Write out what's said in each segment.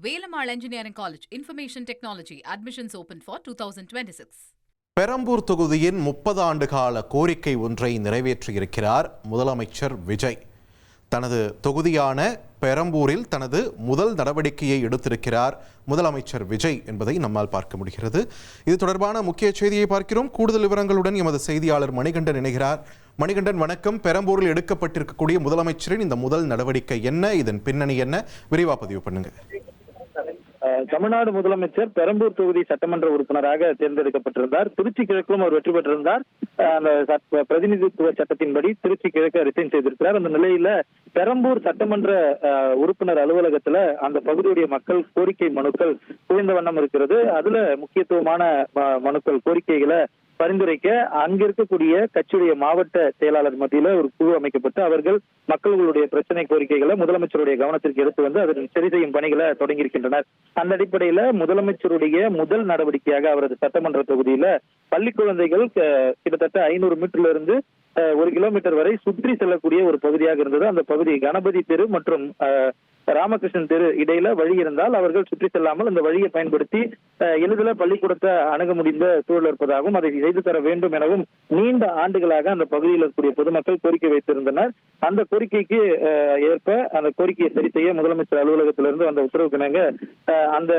Velammal Engineering College, Information Technology, admissions open for 2026. Perambur தொகுதியின் 30 ஆண்டு கால கோரிக்கை ஒன்றை நிறைவேற்றியிருக்கிறார் முதலமைச்சர் விஜய். தனது தொகுதியான பெரம்பூரில் தனது முதல் நடவடிக்கையை எடுத்திருக்கிறார் முதலமைச்சர் விஜய் என்பதை நம்மால் பார்க்க முடிகிறது. இது தொடர்பான முக்கிய செய்தியை பார்க்கிறோம். கூடுதல் விவரங்களுடன் எமது செய்தியாளர் மணிகண்டன் இணைகிறார். மணிகண்டன் வணக்கம். பெரம்பூரில் எடுக்கப்பட்டிருக்கக்கூடிய முதலமைச்சரின் இந்த முதல் நடவடிக்கை என்ன, இதன் பின்னணி என்ன, விரிவா பதிவு பண்ணுங்க. தமிழ்நாடு முதலமைச்சர் பெரம்பூர் தொகுதி சட்டமன்ற உறுப்பினராக தேர்ந்தெடுக்கப்பட்டிருந்தார். திருச்சி கிழக்கிலும் அவர் வெற்றி பெற்றிருந்தார். அந்த பிரதிநிதித்துவ சட்டத்தின்படி திருச்சி கிழக்கு ரிசைன் செய்திருக்கிறார். அந்த நிலையில பெரம்பூர் சட்டமன்ற உறுப்பினர் அலுவலகத்துல அந்த பகுதியுடைய மக்கள் கோரிக்கை மனுக்கள் குவிந்த வண்ணம் இருக்கிறது. அதுல முக்கியத்துவமான மனுக்கள் கோரிக்கைகளை பரிந்துரைக்க அங்க இருக்கக்கூடிய கட்சியுடைய மாவட்ட செயலாளர் மத்தியில ஒரு குழு அமைக்கப்பட்டு அவர்கள் மக்களுடைய பிரச்சனை கோரிக்கைகளை முதலமைச்சருடைய கவனத்திற்கு எடுத்து வந்து அதன் சரி செய்யும் பணிகளை தொடங்கியிருக்கின்றனர். அந்த அடிப்படையில முதலமைச்சருடைய முதல் நடவடிக்கையாக அவரது சட்டமன்ற தொகுதியில பள்ளி குழந்தைகள் கிட்டத்தட்ட 500 மீட்டர்ல இருந்து 1 கிலோமீட்டர் வரை சுற்றி செல்லக்கூடிய ஒரு பகுதியாக இருந்தது. அந்த பகுதி கணபதி தெரு மற்றும் ராமகிருஷ்ணன் தெரு இடையில வழி இருந்தால் அவர்கள் சுற்றி செல்லாமல் அந்த வழியை பயன்படுத்தி எளிதில் பள்ளிக்கூடத்தை அணுக முடிந்த சூழல் இருப்பதாகவும் அதை செய்து தர வேண்டும் எனவும் நீண்ட ஆண்டுகளாக அந்த பகுதியில் இருக்கக்கூடிய பொதுமக்கள் கோரிக்கை வைத்திருந்தனர். அந்த கோரிக்கைக்கு ஏற்ப அந்த கோரிக்கையை சரி செய்ய முதலமைச்சர் அலுவலகத்திலிருந்து வந்த உத்தரவுக்கிணங்க அந்த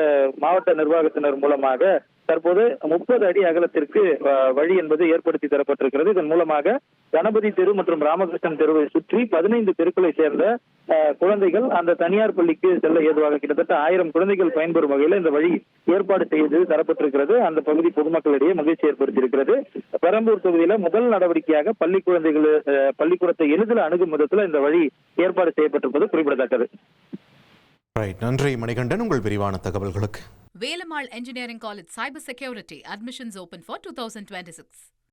மாவட்ட நிர்வாகத்தினர் மூலமாக தற்போது 30 அடி அகலத்திற்கு வழி என்பது ஏற்படுத்தி தரப்பட்டிருக்கிறது. இதன் மூலமாக கணபதி தெரு மற்றும் ராமகிருஷ்ணன் தெருவை சுற்றி 15 தெருக்களை சேர்ந்த குழந்தைகள் அந்த தனியார் பள்ளிக்கு செல்ல ஏதுவாக கிட்டத்தட்ட 1000 குழந்தைகள் பயன்பெறும் வகையில் இந்த வழி ஏற்பாடு செய்து தரப்பட்டிருக்கிறது. அந்த பகுதி பொதுமக்களிடையே மகிழ்ச்சி ஏற்படுத்தியிருக்கிறது. பெரம்பூர் தொகுதியில முதல் நடவடிக்கையாக பள்ளிக்கூடத்தை எளிதில் அணுகும் விதத்தில் இந்த வழி ஏற்பாடு செய்யப்பட்டிருப்பது குறிப்பிடத்தக்கது. நன்றி மணிகண்டன், உங்கள் விரிவான தகவல்களுக்கு. Velammal Engineering College, Cyber Security, admissions open for 2026.